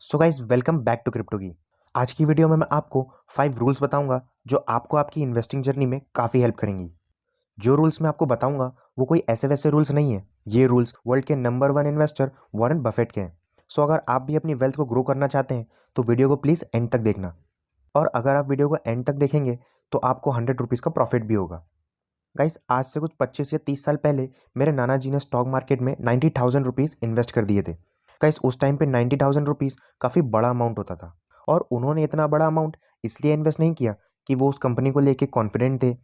So guys welcome back to crypto की। आज की वीडियो में मैं आपको 5 रूल्स बताऊंगा जो आपको आपकी इन्वेस्टिंग जर्नी में काफ़ी हेल्प करेंगी। जो रूल्स मैं आपको बताऊंगा वो कोई ऐसे वैसे रूल्स नहीं है। ये रूल्स वर्ल्ड के नंबर 1 इन्वेस्टर वॉरेन बफेट के हैं। सो अगर आप भी अपनी वेल्थ को ग्रो करना चाहते हैं तो वीडियो को प्लीज़ एंड तक देखना। और अगर आप वीडियो को एंड तक देखेंगे तो आपको 100 रुपीज़ का प्रॉफिट भी होगा। गाइस आज से कुछ 25 या 30 साल पहले मेरे नाना जी ने स्टॉक मार्केट में 90,000 रुपीज़ इन्वेस्ट कर दिए थे। गाइस उस टाइम पे 90,000 रुपीज़ काफ़ी बड़ा अमाउंट होता था। और उन्होंने इतना बड़ा अमाउंट इसलिए इन्वेस्ट नहीं किया कि वो उस कंपनी को लेके कॉन्फिडेंट थे,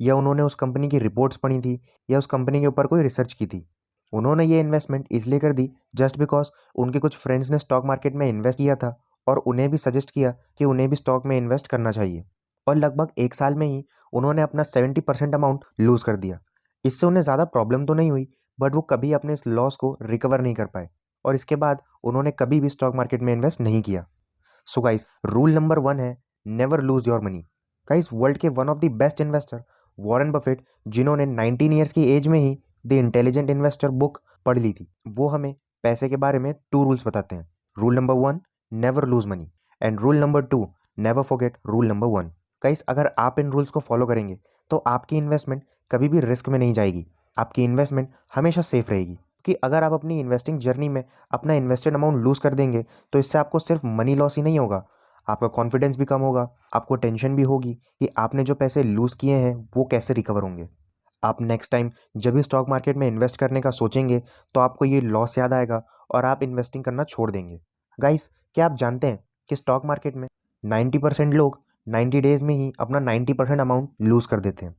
या उन्होंने उस कंपनी की रिपोर्ट्स पढ़ी थी, या उस कंपनी के ऊपर कोई रिसर्च की थी। उन्होंने ये इन्वेस्टमेंट इसलिए कर दी जस्ट बिकॉज उनके कुछ फ्रेंड्स ने स्टॉक मार्केट में इन्वेस्ट किया था और उन्हें भी सजेस्ट किया कि उन्हें भी स्टॉक में इन्वेस्ट करना चाहिए। और लगभग 1 साल में ही उन्होंने अपना 70% अमाउंट लूज़ कर दिया। इससे उन्हें ज़्यादा प्रॉब्लम तो नहीं हुई, बट वो कभी अपने इस लॉस को रिकवर नहीं कर पाए और इसके बाद उन्होंने कभी भी स्टॉक मार्केट में इन्वेस्ट नहीं किया। सो गाइस रूल नंबर 1 है never lose your money. Guys world के one of the best investor Warren Buffett, जिन्होंने 19 ईयर्स की एज में ही द इंटेलिजेंट इन्वेस्टर बुक पढ़ ली थी, वो हमें पैसे के बारे में 2 रूल्स बताते हैं। Rule number 1 never lose money and rule number 2 never forget rule number 1। Guys अगर आप इन रूल्स को फॉलो करेंगे तो आपकी इन्वेस्टमेंट कभी भी रिस्क में नहीं जाएगी। आपकी इन्वेस्टमेंट हमेशा सेफ रहेगी। कि अगर आप अपनी इन्वेस्टिंग जर्नी में अपना इन्वेस्टेड अमाउंट लूज कर देंगे तो इससे आपको सिर्फ मनी लॉस ही नहीं होगा, आपका कॉन्फिडेंस भी कम होगा, आपको टेंशन भी होगी कि आपने जो पैसे लूज किए हैं वो कैसे रिकवर होंगे। आप नेक्स्ट टाइम जब भी स्टॉक मार्केट में इन्वेस्ट करने का सोचेंगे तो आपको ये लॉस याद आएगा और आप इन्वेस्टिंग करना छोड़ देंगे। गाइस क्या आप जानते हैं कि स्टॉक मार्केट में 90% लोग 90 डेज में ही अपना 90% अमाउंट लूज कर देते हैं।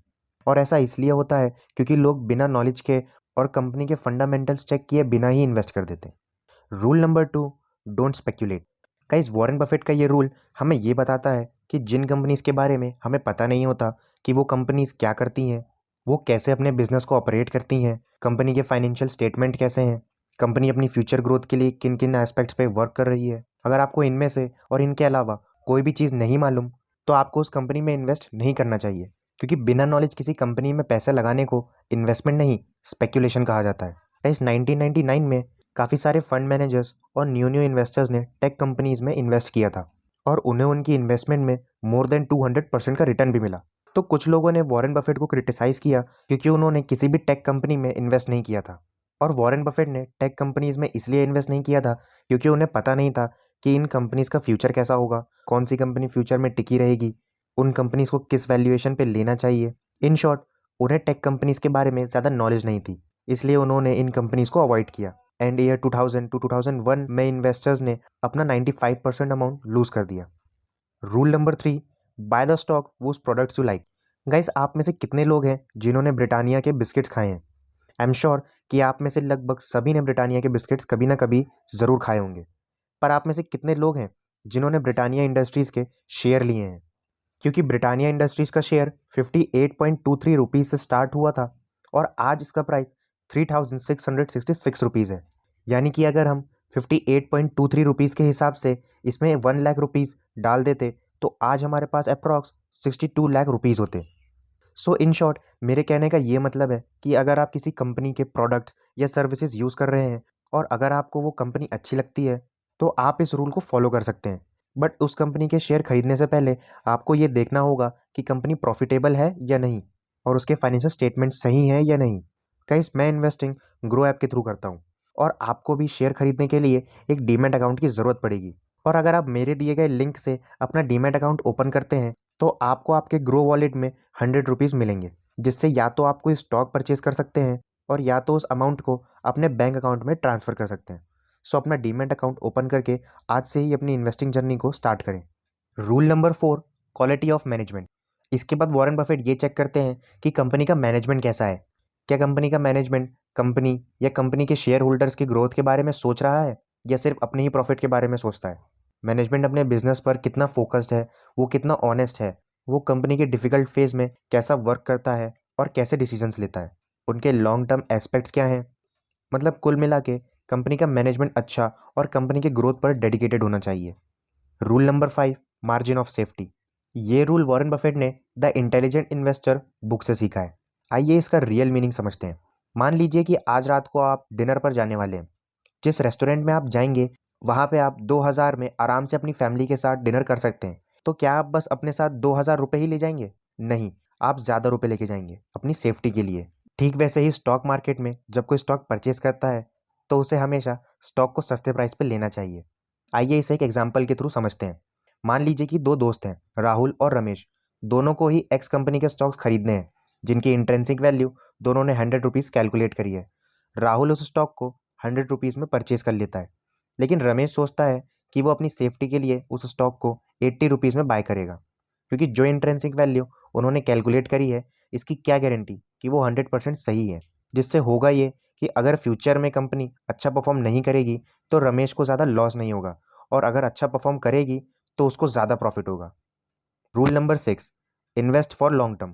और ऐसा इसलिए होता है क्योंकि लोग बिना नॉलेज के और कंपनी के फंडामेंटल्स चेक किए बिना ही इन्वेस्ट कर देते हैं। Rule number 2 don't speculate. Guys Warren Buffett का ये रूल हमें ये बताता है कि जिन कंपनीज के बारे में हमें पता नहीं होता कि वो कंपनीज क्या करती हैं, वो कैसे अपने बिजनेस को ऑपरेट करती हैं, कंपनी के फाइनेंशियल स्टेटमेंट कैसे हैं, कंपनी अपनी फ्यूचर ग्रोथ के लिए किन किन एस्पेक्ट्स पे वर्क कर रही है, अगर आपको इनमें से और इनके अलावा कोई भी चीज़ नहीं मालूम तो आपको उस कंपनी में इन्वेस्ट नहीं करना चाहिए। क्योंकि बिना नॉलेज किसी कंपनी में पैसे लगाने को इन्वेस्टमेंट नहीं, स्पेक्यूलेशन कहा जाता है। इस 1999 में काफ़ी सारे फंड मैनेजर्स और न्यू इन्वेस्टर्स ने टेक कंपनीज में इन्वेस्ट किया था और उन्हें उनकी इन्वेस्टमेंट में मोर देन 200% का रिटर्न भी मिला। तो कुछ लोगों ने वॉरेन बफेट को क्रिटिसाइज़ किया क्योंकि उन्होंने किसी भी टेक कंपनी में इन्वेस्ट नहीं किया था। और वॉरेन बफेट ने टेक कंपनीज में इसलिए इन्वेस्ट नहीं किया था क्योंकि उन्हें पता नहीं था कि इन कंपनीज का फ्यूचर कैसा होगा, कौन सी कंपनी फ्यूचर में टिकी रहेगी, उन कंपनीज को किस वैल्यूएशन पे लेना चाहिए। इन शॉर्ट उन्हें टेक कंपनीज के बारे में ज़्यादा नॉलेज नहीं थी, इसलिए उन्होंने इन कंपनीज को अवॉइड किया। एंड ईयर 2000 टू 2001 में इन्वेस्टर्स ने अपना 95% अमाउंट लूज कर दिया। Rule number 3 buy the stock whose products you like. Guys आप में से कितने लोग हैं जिन्होंने ब्रिटानिया के बिस्किट्स खाए हैं? आई एम श्योर कि आप में से लगभग सभी ने ब्रिटानिया के बिस्किट्स कभी ना कभी ज़रूर खाए होंगे। पर आप में से कितने लोग हैं जिन्होंने ब्रिटानिया इंडस्ट्रीज़ के शेयर लिए हैं? क्योंकि ब्रिटानिया इंडस्ट्रीज़ का शेयर 58.23 रुपीज़ से स्टार्ट हुआ था और आज इसका प्राइस 3666 रुपीज़ है। यानी कि अगर हम 58.23 रुपीज़ के हिसाब से इसमें 1 लाख रुपीज़ डाल देते तो आज हमारे पास अप्रॉक्स 62 लाख रुपीज़ होते। सो इन शॉर्ट मेरे कहने का ये मतलब है कि अगर आप किसी कंपनी के प्रोडक्ट्स या सर्विसेज यूज़ कर रहे हैं और अगर आपको वो कंपनी अच्छी लगती है तो आप इस रूल को फॉलो कर सकते हैं। बट उस कंपनी के शेयर खरीदने से पहले आपको ये देखना होगा कि कंपनी प्रॉफिटेबल है या नहीं और उसके फाइनेंशियल स्टेटमेंट सही हैं या नहीं। गाइस मैं इन्वेस्टिंग ग्रो ऐप के थ्रू करता हूँ और आपको भी शेयर खरीदने के लिए एक डीमैट अकाउंट की ज़रूरत पड़ेगी। और अगर आप मेरे दिए गए लिंक से अपना डीमैट अकाउंट ओपन करते हैं तो आपको आपके ग्रो वॉलेट में 100 रुपीज़ मिलेंगे, जिससे या तो आप कोई स्टॉक परचेज कर सकते हैं और या तो उस अमाउंट को अपने बैंक अकाउंट में ट्रांसफ़र कर सकते हैं। सो अपना डीमैट अकाउंट ओपन करके आज से ही अपनी इन्वेस्टिंग जर्नी को स्टार्ट करें। Rule number 4 quality of management. इसके बाद वॉरेन बफेट ये चेक करते हैं कि कंपनी का मैनेजमेंट कैसा है। क्या कंपनी का मैनेजमेंट कंपनी या कंपनी के शेयर होल्डर्स की ग्रोथ के बारे में सोच रहा है या सिर्फ अपने ही प्रॉफिट के बारे में सोचता है। मैनेजमेंट अपने बिजनेस पर कितना फोकस्ड है, वो कितना ऑनेस्ट है, वो कंपनी के डिफिकल्ट फेज में कैसा वर्क करता है और कैसे डिसीजंस लेता है, उनके लॉन्ग टर्म एस्पेक्ट्स क्या हैं। मतलब कुल मिला के कंपनी का मैनेजमेंट अच्छा और कंपनी के ग्रोथ पर डेडिकेटेड होना चाहिए। Rule number 5 margin of safety. ये रूल वॉरेन बफेट ने द इंटेलिजेंट इन्वेस्टर बुक से सीखा है। आइए इसका रियल मीनिंग समझते हैं। मान लीजिए कि आज रात को आप डिनर पर जाने वाले हैं। जिस रेस्टोरेंट में आप जाएंगे वहाँ पे आप 2000 में आराम से अपनी फैमिली के साथ डिनर कर सकते हैं। तो क्या आप बस अपने साथ 2000 रुपये ही ले जाएंगे? नहीं, आप ज़्यादा रुपये लेके जाएंगे अपनी सेफ्टी के लिए। ठीक वैसे ही स्टॉक मार्केट में जब कोई स्टॉक परचेज करता है तो उसे हमेशा स्टॉक को सस्ते प्राइस पे लेना चाहिए। आइए इसे एक एग्जाम्पल के थ्रू समझते हैं। मान लीजिए कि दो दोस्त हैं, राहुल और रमेश। दोनों को ही एक्स कंपनी के स्टॉक्स खरीदने हैं, जिनकी इंट्रेंसिक वैल्यू दोनों ने 100 रुपीज़ कैलकुलेट करी है। राहुल उस स्टॉक को 100 रुपीज़ में परचेज कर लेता है, लेकिन रमेश सोचता है कि वो अपनी सेफ्टी के लिए उस स्टॉक को 80 रुपीज़ में बाय करेगा, क्योंकि जो इंट्रेंसिक वैल्यू उन्होंने कैलकुलेट करी है, इसकी क्या गारंटी कि वो 100% सही है। जिससे होगा ये कि अगर फ्यूचर में कंपनी अच्छा परफॉर्म नहीं करेगी तो रमेश को ज़्यादा लॉस नहीं होगा, और अगर अच्छा परफॉर्म करेगी तो उसको ज़्यादा प्रॉफिट होगा। Rule number 6, invest for long term.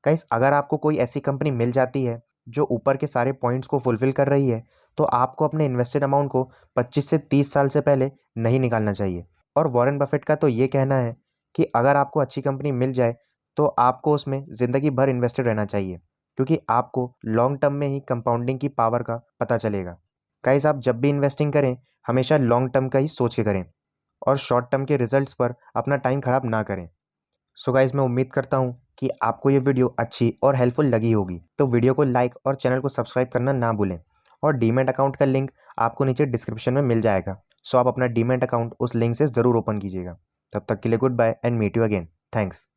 Guys, अगर आपको कोई ऐसी कंपनी मिल जाती है जो ऊपर के सारे पॉइंट्स को फुलफिल कर रही है, तो आपको अपने इन्वेस्टेड अमाउंट को 25 से 30 साल से पहले नहीं निकालना चाहिए। और वॉरेन बफेट का तो ये कहना है कि अगर आपको अच्छी कंपनी मिल जाए तो आपको उसमें ज़िंदगी भर इन्वेस्टेड रहना चाहिए, क्योंकि आपको लॉन्ग टर्म में ही कंपाउंडिंग की पावर का पता चलेगा। गाइस, आप जब भी इन्वेस्टिंग करें हमेशा लॉन्ग टर्म का ही सोच के करें, और शॉर्ट टर्म के रिजल्ट्स पर अपना टाइम खराब ना करें। सो गाइस, मैं उम्मीद करता हूँ कि आपको ये वीडियो अच्छी और हेल्पफुल लगी होगी। तो वीडियो को लाइक और चैनल को सब्सक्राइब करना ना भूलें, और डीमैट अकाउंट का लिंक आपको नीचे डिस्क्रिप्शन में मिल जाएगा। सो आप अपना डीमैट अकाउंट उस लिंक से ज़रूर ओपन कीजिएगा। तब तक के लिए good bye and meet you again. Thanks.